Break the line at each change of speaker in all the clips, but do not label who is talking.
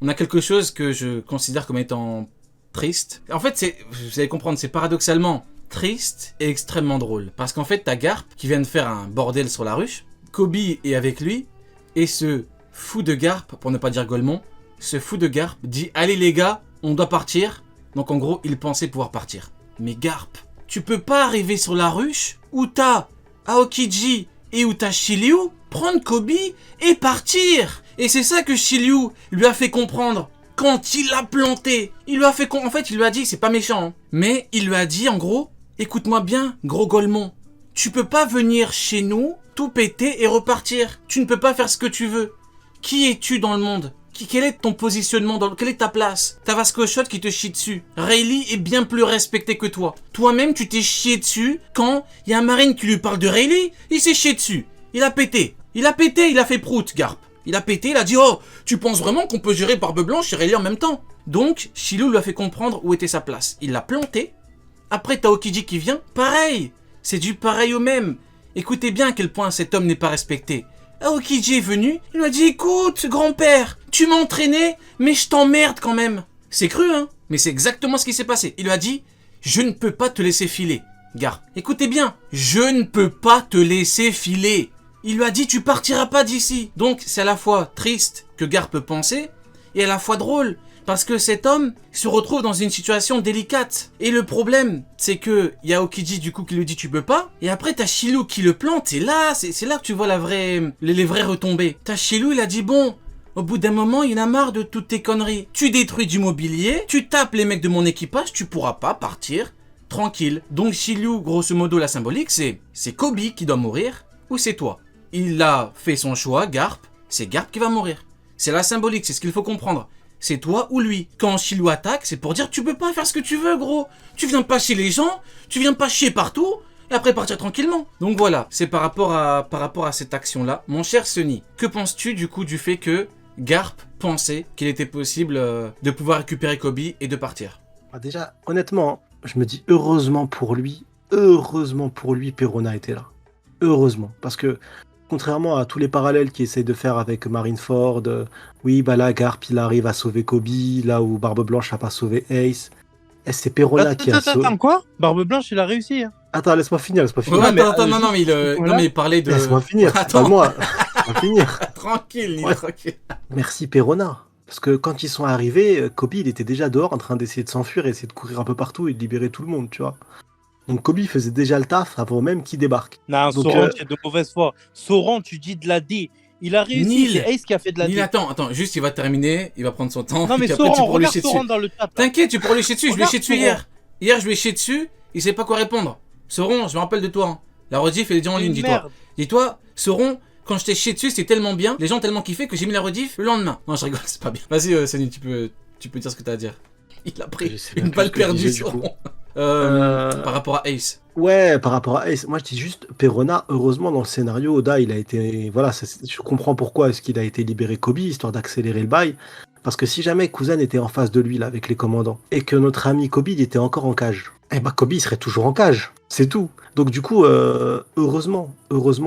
on a quelque chose que je considère comme étant triste. En fait, vous allez comprendre, c'est paradoxalement triste et extrêmement drôle. Parce qu'en fait, t'as Garp qui vient de faire un bordel sur la ruche. Kobe est avec lui. Et ce fou de Garp, pour ne pas dire Golemon, ce fou de Garp dit « Allez les gars, on doit partir ». Donc en gros, il pensait pouvoir partir. Mais Garp, tu peux pas arriver sur la ruche où t'as Aokiji et où t'as Shiryu, prendre Kobe et partir. Et c'est ça que Shiryu lui a fait comprendre quand il l'a planté. Il lui a fait en fait, il lui a dit, c'est pas méchant, hein, mais il lui a dit en gros, écoute-moi bien, gros Golemon, tu peux pas venir chez nous, tout péter et repartir. Tu ne peux pas faire ce que tu veux. Qui es-tu dans le monde ? Quel est ton positionnement, quelle est ta place ? T'as Vasco Shot qui te chie dessus. Rayleigh est bien plus respecté que toi. Toi-même, tu t'es chié dessus quand il y a un marine qui lui parle de Rayleigh, il s'est chié dessus. Il a pété, il a fait prout, Garp. Il a pété, il a dit « Oh, tu penses vraiment qu'on peut gérer Barbe Blanche et Rayleigh en même temps ?» Donc, Shiryu lui a fait comprendre où était sa place. Il l'a planté. Après, t'as Aokiji qui vient. Pareil, c'est du pareil au même. Écoutez bien à quel point cet homme n'est pas respecté. Aokiji est venu, il m'a dit « Écoute, grand-père, tu m'as entraîné, mais je t'emmerde quand même. » C'est cru, hein, mais c'est exactement ce qui s'est passé. Il lui a dit « Je ne peux pas te laisser filer, Garp. » Écoutez bien, je ne peux pas te laisser filer. Il lui a dit « Tu partiras pas d'ici. » Donc c'est à la fois triste que Garp peut penser, et à la fois drôle. Parce que cet homme se retrouve dans une situation délicate. Et le problème, c'est que y a Aokiji du coup qui lui dit tu peux pas. Et après t'as Shiryu qui le plante. Et là, c'est là que tu vois les vraies retombées. T'as Shiryu, il a dit bon, au bout d'un moment, il en a marre de toutes tes conneries. Tu détruis du mobilier, tu tapes les mecs de mon équipage, tu pourras pas partir tranquille. Donc Shiryu, grosso modo, la symbolique, c'est Kobe qui doit mourir ou c'est toi. Il a fait son choix, Garp, c'est Garp qui va mourir. C'est la symbolique, c'est ce qu'il faut comprendre. C'est toi ou lui. Quand Shiryu attaque, c'est pour dire tu peux pas faire ce que tu veux, gros. Tu viens pas chez les gens, tu viens pas chier partout, et après partir tranquillement. Donc voilà, c'est par rapport à cette action-là. Mon cher Sunny, que penses-tu du coup du fait que Garp pensait qu'il était possible de pouvoir récupérer Kobe et de partir ?
Déjà, honnêtement, je me dis heureusement pour lui, Perona était là. Heureusement, parce que contrairement à tous les parallèles qu'ils essayent de faire avec Marineford, oui, bah là, Garp, il arrive à sauver Kobe, là où Barbe Blanche n'a pas sauvé Ace. Et c'est Perona qui a sauvé...
Attends, quoi ? Barbe Blanche, il a réussi. Hein.
Attends, laisse-moi finir.
Ouais, attends, non, mais il parlait de...
Laisse-moi finir, c'est pas moi. Laisse-moi finir.
Tranquille,
Ouais.
tranquille.
Merci Perona. Parce que quand ils sont arrivés, Kobe, il était déjà dehors en train d'essayer de s'enfuir et essayer de courir un peu partout et de libérer tout le monde, tu vois. Donc Kobe faisait déjà le taf avant même qu'il débarque.
Non,
Donc,
Sauron, tu es de mauvaise foi. Sauron, tu dis de la D. Il a réussi,
Neil.
c'est Ace qui a fait de la D.
Neil, attends, juste il va terminer, il va prendre son temps.
Non mais
puis après, tu
Sauron,
pourras lui
regarde
chier
Sauron
dessus.
dans le chat. là.
T'inquiète, tu pourras lui chier dessus, je lui ai chié dessus
Sauron.
hier. Hier, je lui ai chié dessus, il sait pas quoi répondre. Sauron, je me rappelle de toi. Hein. La rediff, elle est déjà en ligne, dis-toi.
Merde.
Dis-toi, Sauron, quand je t'ai chié dessus, c'était tellement bien, les gens ont tellement kiffé que j'ai mis la rediff le lendemain. Non, je rigole, c'est pas bien. Vas-y, Sani, tu peux dire ce que t'as à dire. Il a pris
Je sais
une
même plus
balle
ce que je
perdue,
disais, du coup.
Sauron. Par rapport à Ace.
Ouais, par rapport à Ace, moi je dis juste, Perona, heureusement dans le scénario, Oda, il a été... Voilà, je comprends pourquoi est-ce qu'il a été libéré Kobe, histoire d'accélérer le bail. Parce que si jamais Kuzan était en face de lui, là, avec les commandants, et que notre ami Kobe, il était encore en cage, eh ben Kobe, il serait toujours en cage. C'est tout. Donc du coup, heureusement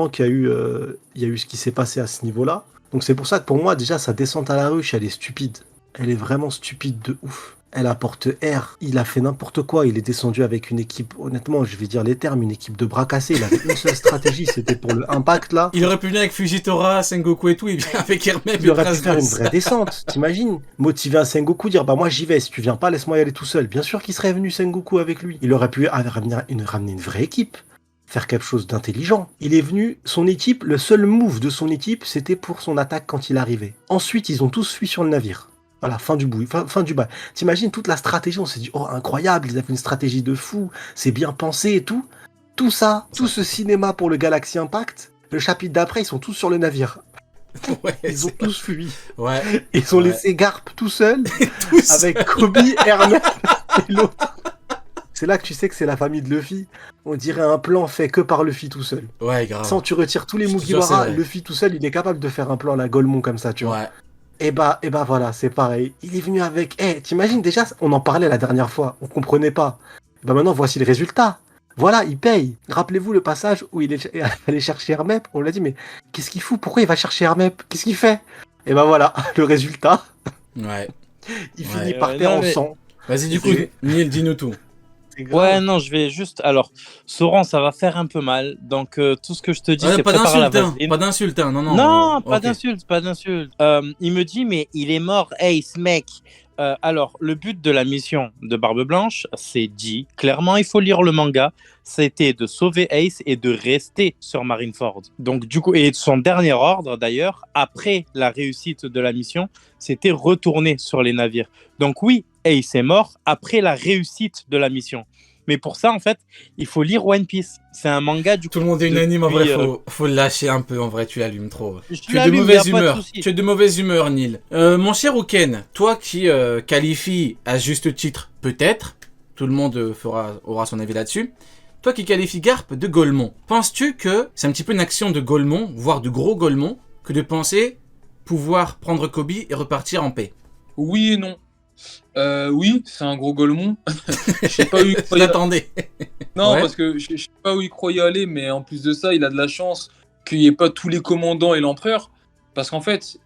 qu'il y a eu ce qui s'est passé à ce niveau-là. Donc c'est pour ça que pour moi, déjà, sa descente à la ruche, elle est stupide. Elle est vraiment stupide de ouf. Elle apporte air. Il a fait n'importe quoi. Il est descendu avec une équipe, honnêtement, je vais dire les termes, une équipe de bras cassés. Il avait une seule stratégie, c'était pour le impact là.
Il aurait pu venir avec Fujitora, Sengoku et tout, il vient avec Hermès.
Il aurait pu faire une vraie descente, t'imagines? Motiver un Sengoku, dire bah moi j'y vais, si tu viens pas, laisse-moi y aller tout seul. Bien sûr qu'il serait venu Sengoku avec lui. Il aurait pu ramener une vraie équipe. Faire quelque chose d'intelligent. Il est venu, son équipe, le seul move de son équipe, c'était pour son attaque quand il arrivait. Ensuite, ils ont tous fui sur le navire. Voilà, fin du bal. T'imagines toute la stratégie, on s'est dit, oh incroyable, ils avaient une stratégie de fou, c'est bien pensé et tout. Tout ça, tout ce cinéma pour le Galaxy Impact, le chapitre d'après, ils sont tous sur le navire.
Ouais,
Ils ont tous fui.
Ouais.
Ils ont laissé Garp tout seul, avec Kobe, Hermès et l'autre. C'est là que tu sais que c'est la famille de Luffy. On dirait un plan fait que par Luffy tout seul.
Ouais, grave.
Sans tu retires tous les
Je te jure,
Mugiwara,
c'est vrai.
Luffy tout seul, il est capable de faire un plan à la Golemon comme ça, tu vois.
Ouais.
Et bah voilà, c'est pareil. Il est venu avec... t'imagines déjà, on en parlait la dernière fois, on comprenait pas. Bah maintenant, voici le résultat. Voilà, il paye. Rappelez-vous le passage où il est allé chercher Hermep. On l'a dit, mais qu'est-ce qu'il fout? Pourquoi il va chercher Hermep? Qu'est-ce qu'il fait? Et bah voilà, le résultat.
Ouais.
Il
Ouais.
finit par terre
non,
en
mais-
sang.
Vas-y, du coup,
C'est-
Neil, dis-nous tout.
C'est grave.
Ouais, non, je vais juste. Alors, Sauron, ça va faire un peu mal. Donc, tout ce que je te dis,
Ouais,
c'est
pas
prépare la
d'insulte, hein.
vaseline.
Pas d'insulte, hein. Non, non.
Non, pas
ok.
d'insulte, pas d'insulte. Il me dit, mais il est mort, Ace, mec. Alors, le but de la mission de Barbe Blanche, c'est dit clairement, il faut lire le manga, c'était de sauver Ace et de rester sur Marineford. Donc, du coup, et son dernier ordre, d'ailleurs, après la réussite de la mission, c'était retourner sur les navires. Donc, oui, Ace est mort après la réussite de la mission. Mais pour ça, en fait, il faut lire One Piece. C'est un manga, du coup.
Tout le monde est unanime, en vrai,
depuis,
faut le lâcher un peu, en vrai, tu l'allumes trop.
je
Tu es de
l'allume,
mauvaise
y a pas de
humeur.
souci.
Tu es de mauvaise humeur, Neil. Mon cher Uken, toi qui qualifie à juste titre, peut-être, tout le monde aura son avis là-dessus, toi qui qualifie Garp de Golemon, penses-tu que c'est un petit peu une action de Golemon, voire de gros Golemon, que de penser pouvoir prendre Kobe et repartir en paix?
Oui et non. Oui, c'est un gros Golemon. Je sais pas où il
Je
croyait.
l'attendais.
Non,
Ouais.
parce que je sais pas où il croyait aller, mais en plus de ça, il a de la chance qu'il n'y ait pas tous les commandants et l'empereur. Parce qu'en fait,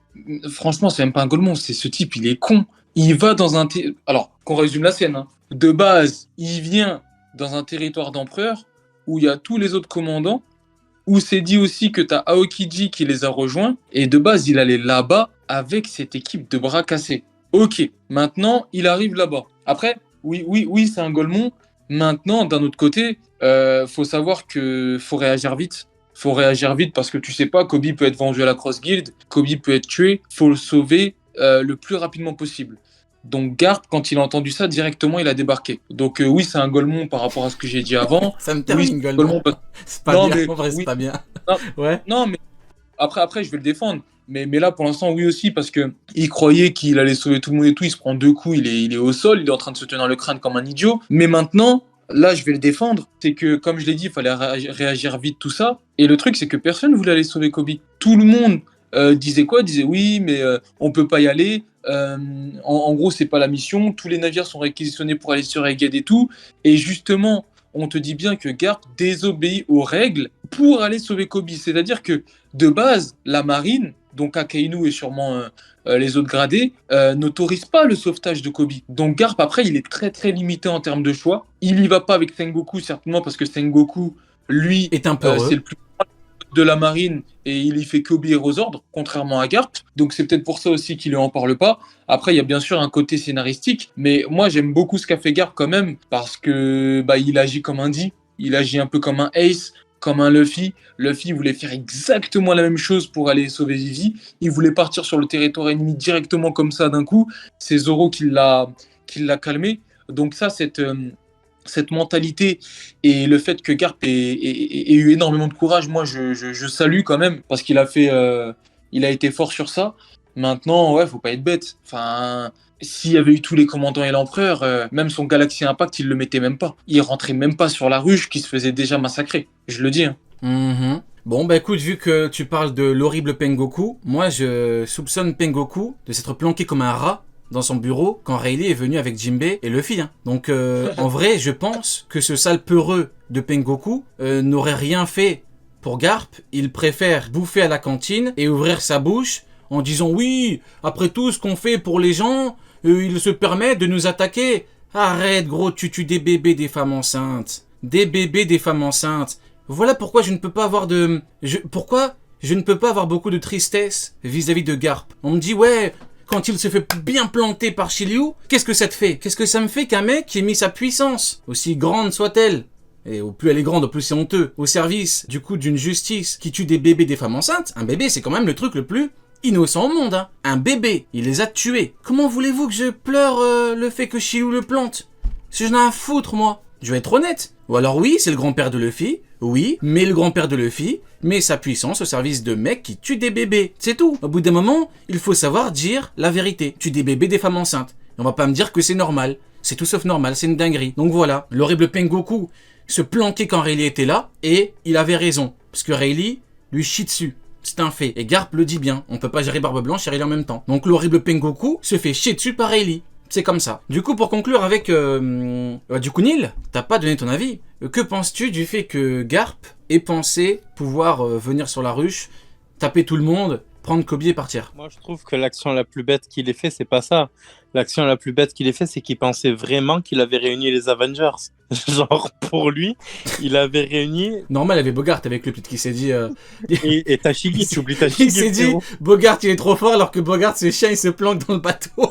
franchement, c'est même pas un Golemon, c'est ce type, il est con. Il va dans un. Alors, qu'on résume la scène, hein. De base, il vient dans un territoire d'empereur où il y a tous les autres commandants, où c'est dit aussi que tu as Aokiji qui les a rejoints, et de base, il allait là-bas avec cette équipe de bras cassés. Ok, maintenant, il arrive là-bas. Après, oui, c'est un Golemon. Maintenant, d'un autre côté, faut savoir que faut réagir vite. Faut réagir vite parce que tu sais pas, Kobe peut être vendu à la Cross Guild, Kobe peut être tué, faut le sauver le plus rapidement possible. Donc Garp, quand il a entendu ça, directement, il a débarqué. Donc oui, c'est un Golemon par rapport à ce que j'ai dit avant.
Ça me
Oui,
termine,
c'est un
Golemon.
Golemon parce-
C'est pas
Non,
bien,
mais
en vrai, c'est
oui.
pas bien.
Non.
Ouais.
Non, mais après, je vais le défendre. Mais là, pour l'instant, oui aussi, parce que il croyait qu'il allait sauver tout le monde et tout. Il se prend 2 coups, il est au sol, il est en train de se tenir le crâne comme un idiot. Mais maintenant, là, je vais le défendre. C'est que, comme je l'ai dit, il fallait réagir vite, tout ça. Et le truc, c'est que personne voulait aller sauver Kobe. Tout le monde disait quoi? Disait oui, mais on peut pas y aller. En gros, c'est pas la mission. Tous les navires sont réquisitionnés pour aller sur Egghead et tout. Et justement, on te dit bien que Garp désobéit aux règles pour aller sauver Kobe. C'est-à-dire que, de base, la marine, donc Akainu et sûrement les autres gradés, n'autorisent pas le sauvetage de Kobe. Donc Garp, après, il est très très limité en termes de choix. Il y va pas avec Sengoku, certainement, parce que Sengoku, lui,
Est un peu heureux.
c'est le plus de la marine et il y fait qu'obéir aux ordres, contrairement à Garp. Donc c'est peut-être pour ça aussi qu'il ne en parle pas. Après, il y a bien sûr un côté scénaristique, mais moi j'aime beaucoup ce qu'a fait Garp quand même, parce que il agit comme un D, il agit un peu comme un Ace, comme un Luffy. Luffy voulait faire exactement la même chose pour aller sauver Vivi. Il voulait partir sur le territoire ennemi directement comme ça d'un coup. C'est Zoro qui l'a calmé. Donc ça, cette mentalité et le fait que Garp ait eu énormément de courage, moi je salue quand même, parce qu'il a fait, il a été fort sur ça. Maintenant, ouais, faut pas être bête. Enfin, s'il y avait eu tous les commandants et l'empereur, même son Galaxy Impact, il le mettait même pas. Il rentrait même pas sur la ruche qui se faisait déjà massacrer. Je le dis. Hein.
Mhm. Bon, bah écoute, vu que tu parles de l'horrible Pengoku, moi je soupçonne Pengoku de s'être planqué comme un rat dans son bureau quand Rayleigh est venu avec Jinbei et Luffy. Hein. Donc en vrai, je pense que ce sale peureux de Pengoku n'aurait rien fait pour Garp. Il préfère bouffer à la cantine et ouvrir sa bouche en disant oui, après tout ce qu'on fait pour les gens, il se permet de nous attaquer. Arrête gros, tu tues des bébés, des femmes enceintes. Des bébés, des femmes enceintes. Voilà pourquoi je ne peux pas avoir pourquoi je ne peux pas avoir beaucoup de tristesse vis-à-vis de Garp. On me dit ouais, quand il se fait bien planter par Shiryu, qu'est-ce que ça te fait? Qu'est-ce que ça me fait qu'un mec qui ait mis sa puissance, aussi grande soit-elle, et au plus elle est grande, au plus c'est honteux, au service du coup d'une justice qui tue des bébés, des femmes enceintes? Un bébé, c'est quand même le truc le plus innocent au monde, hein. Un bébé, il les a tués. Comment voulez-vous que je pleure le fait que Shiryu le plante? Si j'en ai à foutre, moi. Je vais être honnête. Ou alors oui, c'est le grand-père de Luffy. Oui, mais le grand-père de Luffy met sa puissance au service de mecs qui tuent des bébés. C'est tout. Au bout d'un moment, il faut savoir dire la vérité. Tue des bébés, des femmes enceintes. Et on va pas me dire que c'est normal. C'est tout sauf normal, c'est une dinguerie. Donc voilà, l'horrible Pengoku se planquait quand Rayleigh était là, et il avait raison. Parce que Rayleigh lui chie dessus. C'est un fait. Et Garp le dit bien. On peut pas gérer Barbe Blanche et Rayleigh en même temps. Donc l'horrible Pengoku se fait chier dessus par Rayleigh. C'est comme ça. Du coup, pour conclure avec... du coup, Neil, t'as pas donné ton avis. Que penses-tu du fait que Garp ait pensé pouvoir venir sur la ruche, taper tout le monde prendre Kobe et partir.
Moi, je trouve que l'action la plus bête qu'il ait fait, c'est pas ça. L'action la plus bête qu'il ait fait, c'est qu'il pensait vraiment qu'il avait réuni les Avengers. Genre, pour lui, il avait réuni...
Normal, il avait Bogart avec lui, peut-être qu'il s'est dit...
Et Tashigi, tu oublies Tashigi.
il s'est dit,
frérot.
Bogart, il est trop fort, alors que Bogart, ses chiens, il se planque dans le bateau.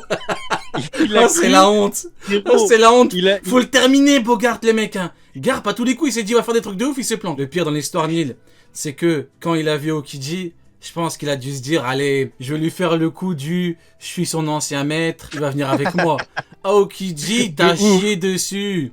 Il a
Oh, c'est
cru,
la honte.
frérot.
Oh, c'est la honte.
Il a-
Faut le terminer, Bogart, les mecs. Hein. Garp, à tous les coups, il s'est dit, on va faire des trucs de ouf, il se plante. Le pire dans l'histoire, Neil, c'est que quand il a vu Aokiji, je pense qu'il a dû se dire, allez, je vais lui faire le coup du je suis son ancien maître, il va venir avec moi. Aokiji, t'as chié dessus.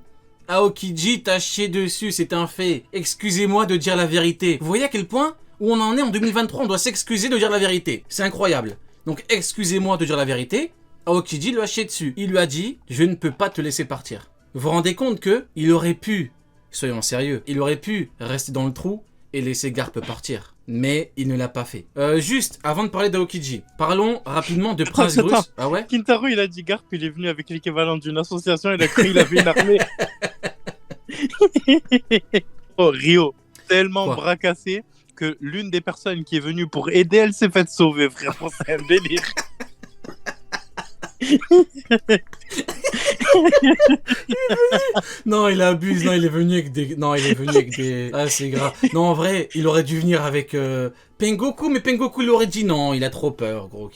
Aokiji, t'as chié dessus, c'est un fait. Excusez-moi de dire la vérité. Vous voyez à quel point où on en est en 2023, on doit s'excuser de dire la vérité. C'est incroyable. Donc, excusez-moi de dire la vérité. Aokiji lui a chié dessus. Il lui a dit, je ne peux pas te laisser partir. Vous vous rendez compte que il aurait pu, soyons sérieux, il aurait pu rester dans le trou et laisser Garp partir. Mais il ne l'a pas fait. Juste, avant de parler d'Aokiji, parlons rapidement de Prince
Attends.
Grus. Ah ouais?
Kintaro, il a dit Garp, il est venu avec l'équivalent d'une association, il a cru qu'il avait une armée. Oh, Rio, tellement
Quoi?
bras cassé que l'une des personnes qui est venue pour aider, elle s'est faite sauver, frérot. C'est un délire.
Non, il abuse. Non, il est venu avec des... Non, il est venu avec des... Ah, c'est grave. Non, en vrai, il aurait dû venir avec Pengoku, mais Pengoku, il aurait dit non, il a trop peur, gros.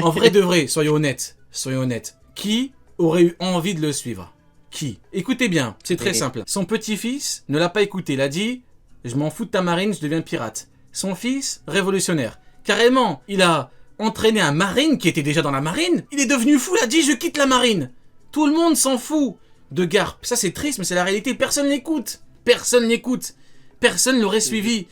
En vrai de vrai, soyons honnêtes. Soyons honnêtes. Qui aurait eu envie de le suivre? Qui? Écoutez bien, c'est très simple. Son petit-fils ne l'a pas écouté. Il a dit, je m'en fous de ta marine, je deviens pirate. Son fils, révolutionnaire. Carrément, il a entraîné un marine qui était déjà dans la marine. Il est devenu fou, il a dit, je quitte la marine. Tout le monde s'en fout de Garp. Ça, c'est triste, mais c'est la réalité. Personne n'écoute. Personne n'écoute. Personne l'aurait suivi.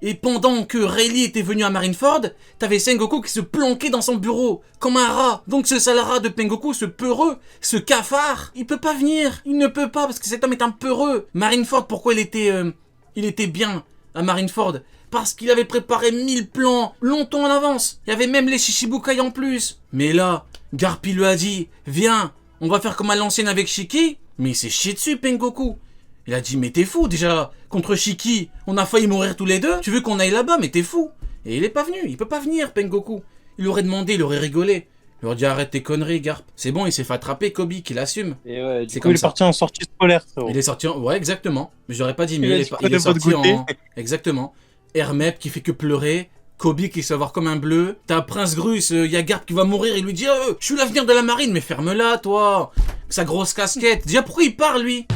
Et pendant que Rayleigh était venu à Marineford, t'avais Sengoku qui se planquait dans son bureau, comme un rat. Donc ce sale rat de Pengoku, ce peureux, ce cafard, il peut pas venir. Il ne peut pas, parce que cet homme est un peureux. Marineford, pourquoi il était bien à Marineford? Parce qu'il avait préparé 1000 plans longtemps en avance. Il y avait même les Shichibukai en plus. Mais là, Garp lui a dit, viens, on va faire comme à l'ancienne avec Shiki. Mais il s'est chié dessus, Pengoku. Il a dit, mais t'es fou, déjà, contre Shiki, on a failli mourir tous les deux. Tu veux qu'on aille là-bas, mais t'es fou. Et il est pas venu, il peut pas venir, Pengoku. Il aurait demandé, il aurait rigolé. Il aurait dit, arrête tes conneries, Garp. C'est bon, il s'est fait attraper, Kobe, qu'il assume.
Et ouais,
C'est
du coup,
comme
il est
ça.
parti en sortie scolaire, frérot.
Il est sorti en... Ouais, exactement. Mais j'aurais pas dit mieux.
Il a
Il
dit,
est,
prenez
il est
votre
sorti
goûter.
en... Exactement. Hermep qui fait que pleurer. Kobe qui se va voir comme un bleu. T'as Prince Grus, y a Garp qui va mourir. Il lui dit, je suis l'avenir de la marine. Mais ferme-la, toi. Sa grosse casquette. Déjà, pourquoi il parle, lui?